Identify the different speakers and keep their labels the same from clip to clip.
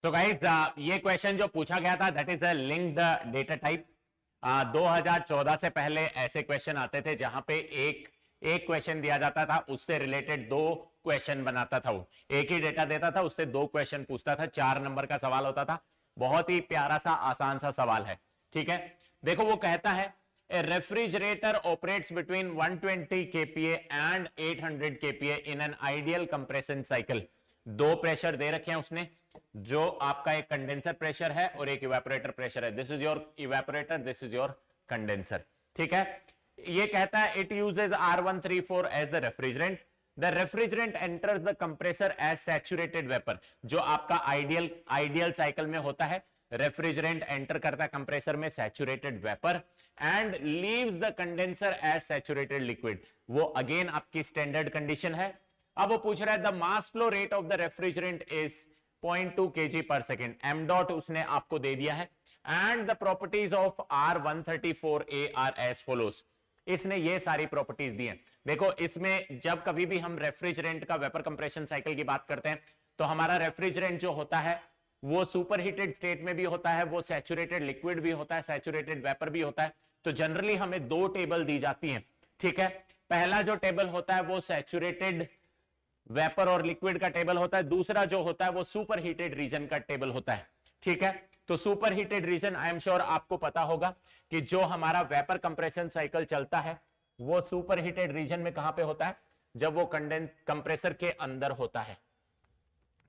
Speaker 1: तो गाइस ये क्वेश्चन जो पूछा गया था that is a linked data type. 2014 से पहले ऐसे क्वेश्चन आते थे जहां पे एक एक क्वेश्चन दिया जाता था, उससे रिलेटेड दो क्वेश्चन बनाता था। वो एक ही डेटा देता था, उससे दो क्वेश्चन पूछता था, 4 नंबर का सवाल होता था। बहुत ही प्यारा सा आसान सा सवाल है। ठीक है, देखो वो कहता है a refrigerator operates between 120 kPa and 800 kPa in an ideal compression cycle. दो प्रेशर दे रखे हैं उसने, जो आपका एक कंडेंसर प्रेशर है और एक इवेपोरेटर प्रेशर है। This is your evaporator, this is your condenser. ठीक है, ये कहता है it uses R134 as the refrigerant. The refrigerant enters the compressor as saturated vapour. जो आपका आइडियल साइकिल में होता है, रेफ्रिजरेंट एंटर करता है कंप्रेसर में saturated vapour and leaves the condenser as saturated liquid. वो अगेन आपकी स्टैंडर्ड कंडीशन है। अब वो पूछ रहा है the mass flow rate of the refrigerant is 0.2 kg per second. M dot उसने आपको दे दिया है and the properties of R134a are as follows. इसने ये सारी प्रॉपर्टीज दी हैं। देखो इसमें जब कभी भी हम रेफ्रिजरेंट का वेपर कंप्रेशन साइकिल की बात करते हैं तो हमारा रेफ्रिजरेंट जो होता है वो सुपर हीटेड स्टेट में भी होता है, वो सैचुरेटेड लिक्विड भी होता है, सैचुरेटेड वेपर भी होता है। तो जनरली हमें दो टेबल दी जाती हैं। ठीक है, पहला जो टेबल होता है वो सैचुरेटेड वेपर और लिक्विड का टेबल होता है, दूसरा जो होता है वो सुपर हीटेड रीजन का टेबल होता है। ठीक है, तो super heated region I am sure आपको पता होगा कि जो हमारा वेपर कंप्रेशन साइकिल चलता है वो सुपर हीटेड रीजन में कहां पे होता है, जब वो कंप्रेसर के अंदर होता है।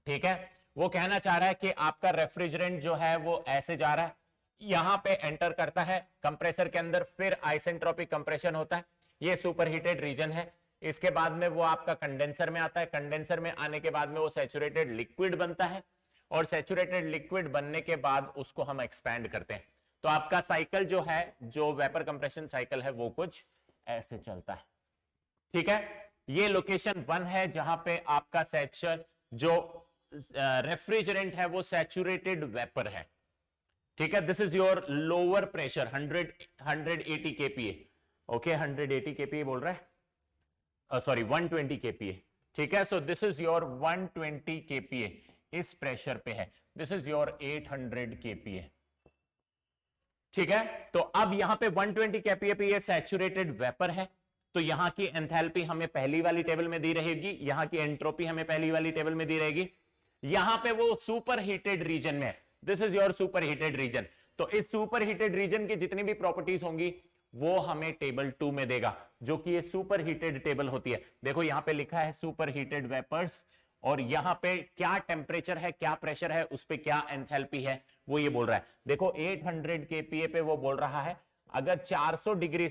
Speaker 1: ठीक है, वो कहना चाह रहा है कि आपका रेफ्रिजरेंट जो है वो ऐसे जा रहा है, यहां पे एंटर करता है कंप्रेसर के अंदर, फिर आइसेंट्रोपिक कंप्रेशन होता है, ये सुपर हीटेड रीजन है। इसके बाद में वो आपका कंडेंसर में आता है, कंडेंसर में आने के बाद में वो सैचुरेटेड लिक्विड बनता है और सैचुरेटेड लिक्विड बनने के बाद उसको हम एक्सपैंड करते हैं। तो आपका साइकिल जो है, जो वेपर कंप्रेशन साइकिल है, वो कुछ ऐसे चलता है। ठीक है, ये लोकेशन 1 है जहां पे आपका जो रेफ्रिजरेंट है वो सैचुरेटेड वेपर है। ठीक है, this is your lower pressure 180 kPa। Okay, 180 kPa बोल रहा है, सॉरी 120 kPa। ठीक है, so this is your 120 kPa इस प्रेशर पे है, दिस इज योर 800 kPa। ठीक है, तो अब यहां पे 120 kPa पे ये सैचुरेटेड वेपर है, तो यहां की एंथैल्पी हमें पहली वाली टेबल में दी रहेगी, यहां की एंट्रोपी हमें पहली वाली टेबल में दी रहेगी। यहां पे वो सुपर हीटेड रीजन में है, this is your super heated region. तो इस सुपर हीटेड रीजन की जितनी भी प्रॉपर्टीज होंगी वो हमें टेबल 2 में देगा, जो कि ये सुपर हीटेड टेबल होती है। देखो यहां पे लिखा है सुपर हीटेड वेपर्स, और यहां पे क्या टेम्परेचर है, क्या प्रेशर है, उस पे क्या एंथैल्पी है, वो ये बोल रहा है। देखो 800 kPa पे वो बोल रहा है अगर 400 डिग्री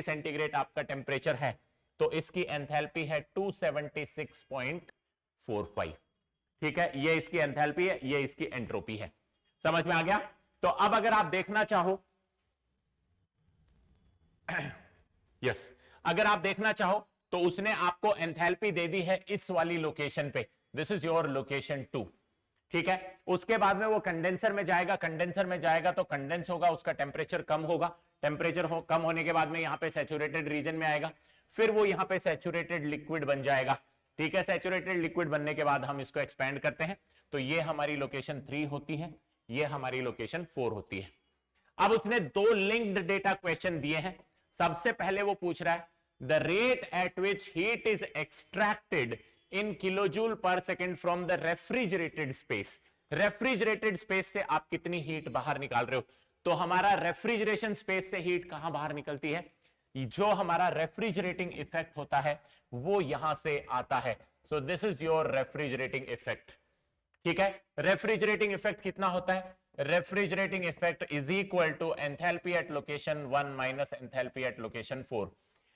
Speaker 1: सेंटीग्रेड आपका टेम्परेचर है तो इसकी एंथैल्पी है 276.45। ठीक है, ये इसकी एंथैल्पी है, ये इसकी एंट्रोपी है। समझ में आ गया? तो अब अगर आप देखना चाहो यस, अगर आप देखना चाहो तो उसने आपको एंथैल्पी दे दी है इस वाली लोकेशन पे, दिस इज योर लोकेशन 2। ठीक है, उसके बाद में वो कंडेंसर में जाएगा, कंडेंसर में जाएगा तो कंडेंस होगा, उसका टेम्परेचर कम होगा, टेम्परेचर कम होने के बाद में यहां पे सैचुरेटेड रीजन में आएगा, फिर वो यहां पे सैचुरेटेड लिक्विड बन जाएगा। ठीक है, सैचुरेटेड लिक्विड बनने के बाद हम इसको एक्सपैंड करते हैं, तो ये हमारी लोकेशन 3 होती है, ये हमारी लोकेशन 4 होती है। अब उसने दो लिंक्ड डेटा क्वेश्चन दिए हैं। सबसे पहले वो पूछ रहा है the rate at which heat is extracted in kilojoule per second from the refrigerated space. Refrigerated space से आप कितनी हीट बाहर निकाल रहे हो? तो हमारा रेफ्रिजरेशन स्पेस से हीट कहां बाहर निकलती है? जो हमारा रेफ्रिजरेटिंग इफेक्ट होता है वो यहां से आता है। So this is your refrigerating effect. ठीक है, रेफ्रिजरेटिंग इफेक्ट कितना होता है? Refrigerating effect is equal to enthalpy at location 1 minus enthalpy at location 4।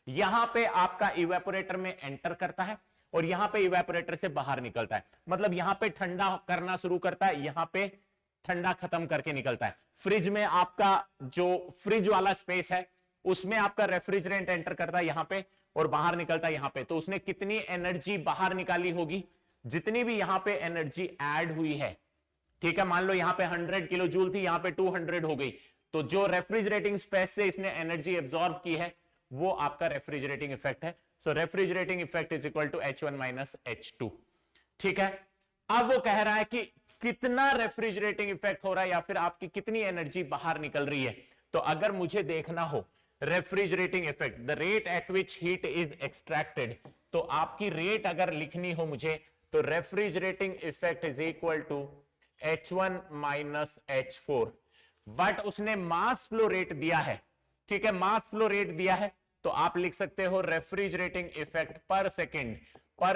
Speaker 1: यहां पे आपका इवेपोरेटर में एंटर करता है और यहां पे इवेपोरेटर से बाहर निकलता है, मतलब यहां पे ठंडा करना शुरू करता है, यहां पे ठंडा खत्म करके निकलता है। फ्रिज में आपका जो फ्रिज वाला स्पेस है उसमें आपका रेफ्रिजरेंट एंटर करता है यहां पे और बाहर निकलता है यहां पे। तो उसने कितनी एनर्जी बाहर निकाली होगी? जितनी भी यहां पे एनर्जी ऐड हुई है, ठीक है, मान लो यहां पे 100 किलो जूल थी, यहां पे 200 हो गई, तो जो रेफ्रिजरेटिंग स्पेस से इसने एनर्जी एब्जॉर्ब की है वो आपका रेफ्रिजरेटिंग इफेक्ट है। So refrigerating effect is equal to H1 minus H2। ठीक है, अब वो कह रहा है कि कितना रेफ्रिजरेटिंग इफेक्ट हो रहा है या फिर आपकी कितनी एनर्जी बाहर निकल रही है। तो अगर मुझे देखना हो refrigerating effect, the rate at which heat is extracted, तो आपकी रेट अगर लिखनी हो मुझे, तो refrigerating effect is equal to H1 minus H4, but उसने मास फ्लो रेट दिया है, ठीक है, मास फ्लो रेट दिया है, तो आप लिख सकते हो रेफ्रिजरेटिंग इफेक्ट पर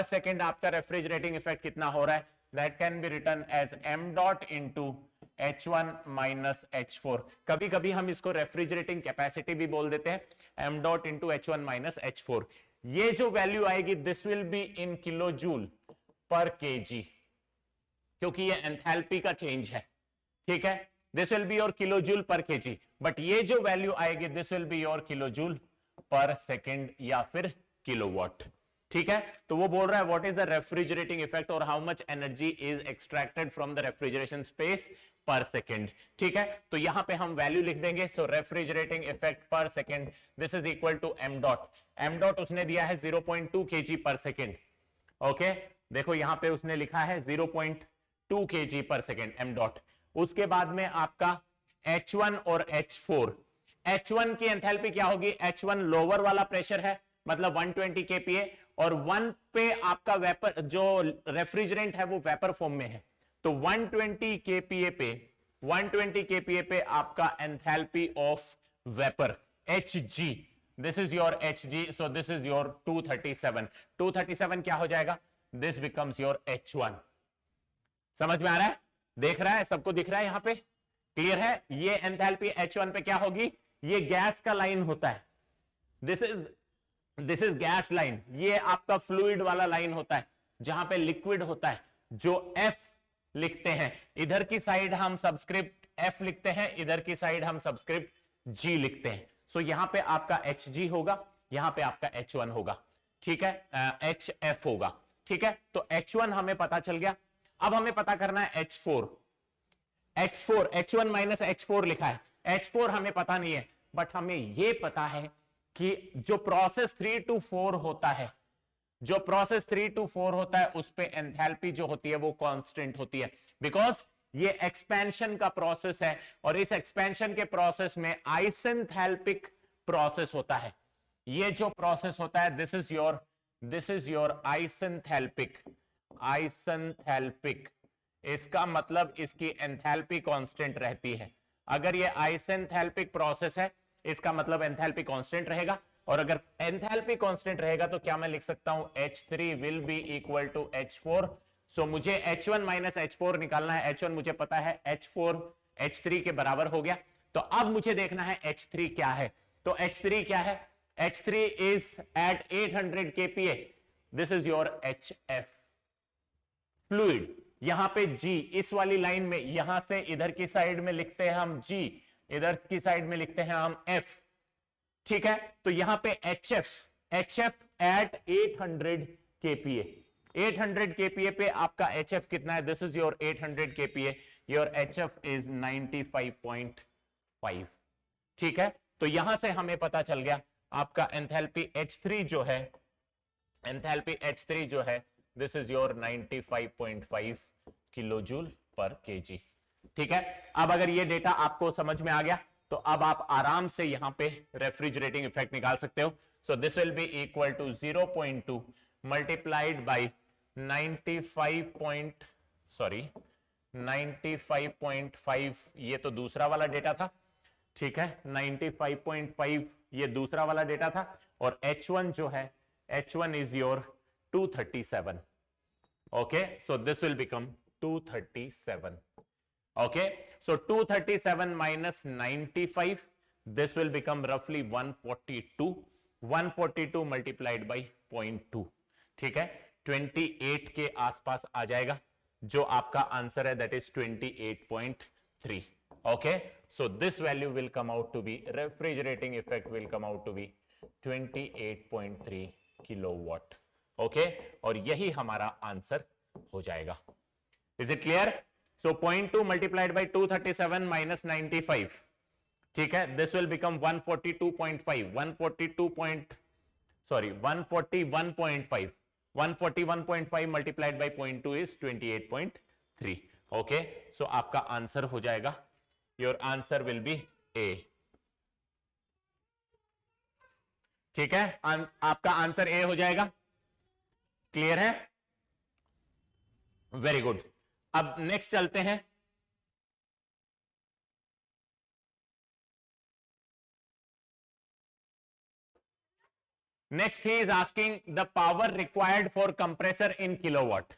Speaker 1: सेकेंड आपका रेफ्रिजरेटिंग इफेक्ट कितना हो रहा है, that can be written as m dot into H1 minus H4। कभी कभी हम इसको रेफ्रिजरेटिंग कैपेसिटी भी बोल देते हैं, m dot into H1 minus H4। ये जो वैल्यू आएगी this will be in kilo joule पर केजी, क्योंकि ये एंथैल्पी का चेंज है, ठीक है, this will be your kilo joule पर केजी, बट ये जो वैल्यू आएगी this will be your kilo joule पर सेकेंड या फिर किलोवाट, ठीक है। तो वो बोल रहा है what is the refrigerating effect और how much energy is extracted from the refrigeration space per second, ठीक है। तो यहां पे हम वैल्यू लिख देंगे, so refrigerating effect per second this is equal to m dot उसने दिया है 0.2 kg पर सेकेंड, ओके, देखो यहां पे उसने लिखा है 0.2 kg per second m dot. उसके बाद में आपका H1 और H4, H1 की एंथैल्पी क्या होगी, H1 लोअर वाला प्रेशर है मतलब 120 kPa, और 1 पे आपका वेपर जो रेफ्रिजरेंट है वो वेपर फॉर्म में है, तो 120 kPa पे आपका enthalpy of vapour Hg, this is your Hg, so this is your 237 क्या हो जाएगा, दिस बिकम्स योर H1। समझ में आ रहा है, देख रहा है, सबको दिख रहा है, यहां पे क्लियर है। ये एंथैल्पी H1 पे क्या होगी, ये गैस का लाइन होता है, दिस इज गैस लाइन, ये आपका फ्लूइड वाला लाइन होता है जहां पे लिक्विड होता है, जो F लिखते हैं, इधर की साइड हम सबस्क्रिप्ट F लिखते हैं, इधर की साइड हम सबस्क्रिप्ट G लिखते हैं। सो यहां पे आपका Hg होगा, यहां पे आपका H1 होगा, ठीक है, HF होगा, ठीक है। तो H1 हमें पता चल गया, अब हमें पता करना है H1 माइनस H4 लिखा है, H4 हमें पता नहीं है, बट हमें यह पता है कि जो प्रोसेस 3 to 4 होता है, जो प्रोसेस 3 to 4 होता है उस पे एंथैल्पी जो होती है वो कांस्टेंट होती है, बिकॉज ये एक्सपेंशन का प्रोसेस है, और इस एक्सपेंशन के प्रोसेस में आइसेंथैल्पिक प्रोसेस होता है। ये जो प्रोसेस होता है दिस इज योर आइसेंथैल्पिक, इसका मतलब इसकी एंथैल्पी कांस्टेंट रहती है। अगर ये आइसेंथैल्पिक प्रोसेस है इसका मतलब एंथैल्पी कांस्टेंट रहेगा, और अगर एंथैल्पी कांस्टेंट रहेगा तो क्या मैं लिख सकता हूं H3 will be equal to H4। So मुझे H1 माइनस H4 निकालना है, H1 मुझे पता है, H4 H3 के बराबर हो गया, तो अब मुझे देखना है H3 क्या है। तो H3 क्या है, H3 is at 800 kPa, this is your HF fluid. यहां पे G इस वाली लाइन में, यहां से इधर की साइड में लिखते हैं हम G, इधर की साइड में लिखते हैं हम F, ठीक है। तो यहां पे HF एट 800 kPa, 800 kPa पे आपका HF कितना है, this is your 800 kPa, your HF is 95.5, ठीक है। तो यहां से हमें पता चल गया आपका एंथैल्पी H3 जो है, एंथैल्पी H3 जो है this is your 95.5 kilo joule पर केजी, ठीक है। अब अगर ये डेटा आपको समझ में आ गया तो अब आप आराम से यहां पे रेफ्रिजरेटिंग इफेक्ट निकाल सकते हो। So this will be equal to 0.2 multiplied by 95.5, ये तो दूसरा वाला डेटा था, ठीक है, 95.5 ये दूसरा वाला डेटा था, और H1 जो है, H1 is your 237, okay, so this will become 237, okay, so 237 minus 95, this will become roughly 142 multiplied by 0.2, ठीक है, 28 के आसपास आ जाएगा, जो आपका आंसर है that is 28.3, okay, so this value will come out to be, refrigerating effect will come out to be 28.3 kilowatt, okay, और यही हमारा आंसर हो जाएगा। Is it clear? So 0.2 multiplied by 237 minus 95, ठीक है, this will become 141.5, 141.5, 141.5 multiplied by 0.2 is 28.3. Okay, so आपका answer हो जाएगा, your answer will be A. ठीक है, आपका आंसर ए हो जाएगा. क्लियर है? Very good. अब नेक्स्ट चलते हैं. Next he is asking the power required for compressor in kilowatt.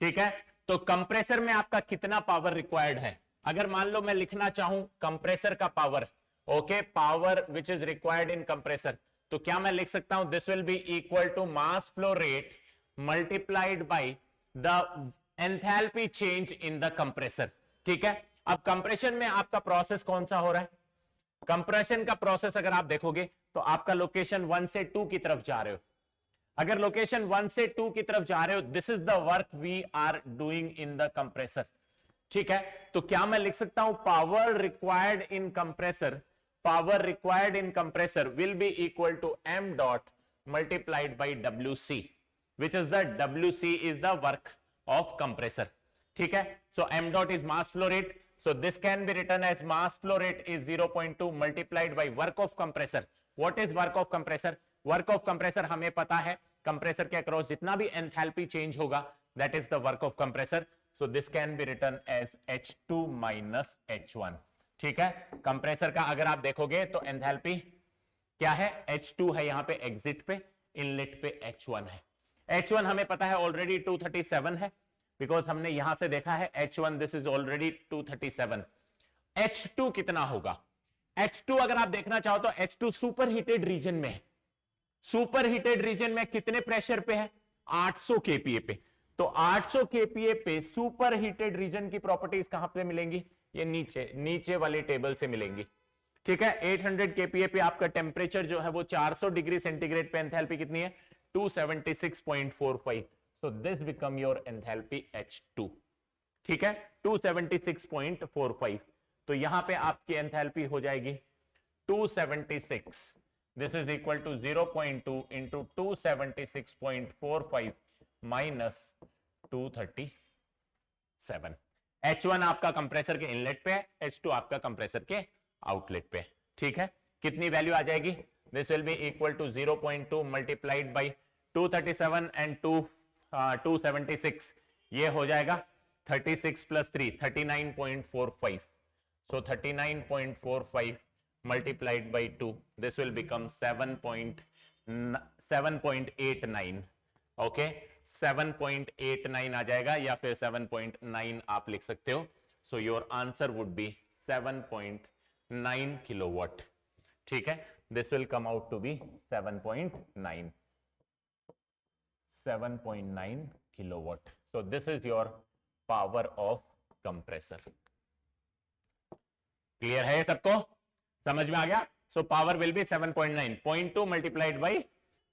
Speaker 1: ठीक है, तो कंप्रेसर में आपका कितना पावर रिक्वायर्ड है. अगर मान लो मैं लिखना चाहूं कंप्रेसर का power, okay, power which is required in compressor, तो क्या मैं लिख सकता हूं this will be equal to mass flow rate multiplied by the enthalpy change in the compressor. ठीक है, अब कंप्रेशन में आपका प्रोसेस कौन सा हो रहा है. कंप्रेशन का प्रोसेस अगर आप देखोगे तो आपका लोकेशन 1 से 2 की तरफ जा रहे हो. अगर लोकेशन 1 से 2 की तरफ जा रहे हो, this is the work we are doing in the compressor. ठीक है, तो क्या मैं लिख सकता हूं power required in compressor, power required in compressor will be equal to m dot multiplied by WC, which is the WC is the work of compressor. ठीक है, so m dot is mass flow rate. So this can be written as mass flow rate is 0.2 multiplied by work of compressor. What is work of compressor? Work of compressor हमें पता है, compressor के across जितना भी enthalpy change होगा, that is the work of compressor. So this can be written as H2 minus H1. ठीक है, compressor का अगर आप देखोगे तो एंथैल्पी क्या है, H2 है यहां पे एग्जिट पे, इनलेट पे H1 है. H1 हमें पता है ऑलरेडी 237 है, बिकॉज हमने यहां से देखा है H1 this is already 237. H2 कितना होगा. H2 अगर आप देखना चाहो तो H2 सुपर हीटेड रीजन में है. सुपर हीटेड रीजन में कितने प्रेशर पे है, 800 kPa पे. तो 800 kPa पे सुपर हीटेड रीजन की प्रॉपर्टीज कहां पे मिलेंगी, ये नीचे वाले टेबल से मिलेंगी. ठीक है, 800 kPa पे आपका टेम्परेचर जो है वो 400 डिग्री सेंटीग्रेड पे एंथैल्पी कितनी है, 276.45. So this become your enthalpy H2. ठीक है, 276.45. तो यहां पे आपकी एंथैल्पी हो जाएगी 276. This is equal to 0.2 into 276.45 minus 237. H1 आपका कंप्रेसर के इनलेट पे है, H2 आपका कंप्रेसर के आउटलेट पे है. ठीक है, कितनी वैल्यू आ जाएगी, this will be equal to 0.2 multiplied by 237 and 276, ये हो जाएगा 36 plus 3 39.45. So 39.45 multiplied by 2, this will become 7.89. Okay, 7.89 आ जाएगा, या फिर 7.9 आप लिख सकते हो. So your answer would be 7.9 kilowatt. ठीक है, this will come out to be 7.9 kilowatt. So this is your power of compressor. Clear है सबको, समझ में आ गया. So power will be 7.9, 0.2 multiplied by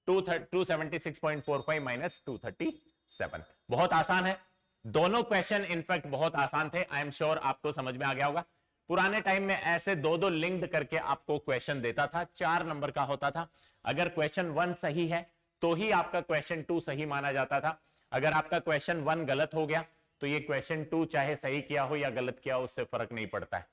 Speaker 1: 276.45 minus 237. बहुत आसान है, दोनों क्वेश्चन इनफैक्ट बहुत आसान थे. आई एम श्योर आपको समझ में आ गया होगा. पुराने टाइम में ऐसे दो लिंक्ड करके आपको क्वेश्चन देता था, 4 नंबर का होता था. अगर क्वेश्चन 1 सही है तो ही आपका क्वेश्चन 2 सही माना जाता था. अगर आपका क्वेश्चन 1 गलत हो गया तो ये क्वेश्चन 2 चाहे सही किया हो या गलत किया हो उससे फर्क नहीं पड़ता है.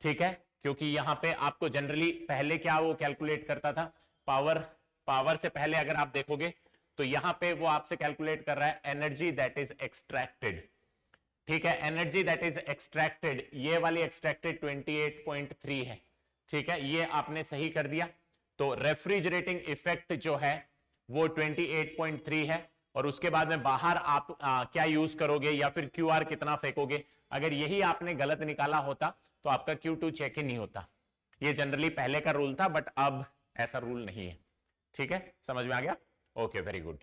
Speaker 1: ठीक है, क्योंकि यहां पे आपको जनरली पहले क्या वो कैलकुलेट करता था, पावर से पहले अगर आप देखोगे तो यहां पे वो आपसे कैलकुलेट कर रहा है एनर्जी दैट इज एक्सट्रैक्टेड. ठीक है, एनर्जी दैट इज एक्सट्रैक्टेड, ये वाली एक्सट्रैक्टेड 28.3 है. ठीक है, ये आपने सही कर दिया. तो रेफ्रिजरेटिंग इफेक्ट जो है वो 28.3 है. और उसके बाद में बाहर आप क्या यूज करोगे या फिर क्यूआर कितना फेंकोगे, अगर यही आपने गलत निकाला होता तो आपका Q2 चेक ही नहीं होता. ये जनरली पहले का रूल था, बट अब ऐसा रूल नहीं है. ठीक है, समझ में आ गया. Okay, very good.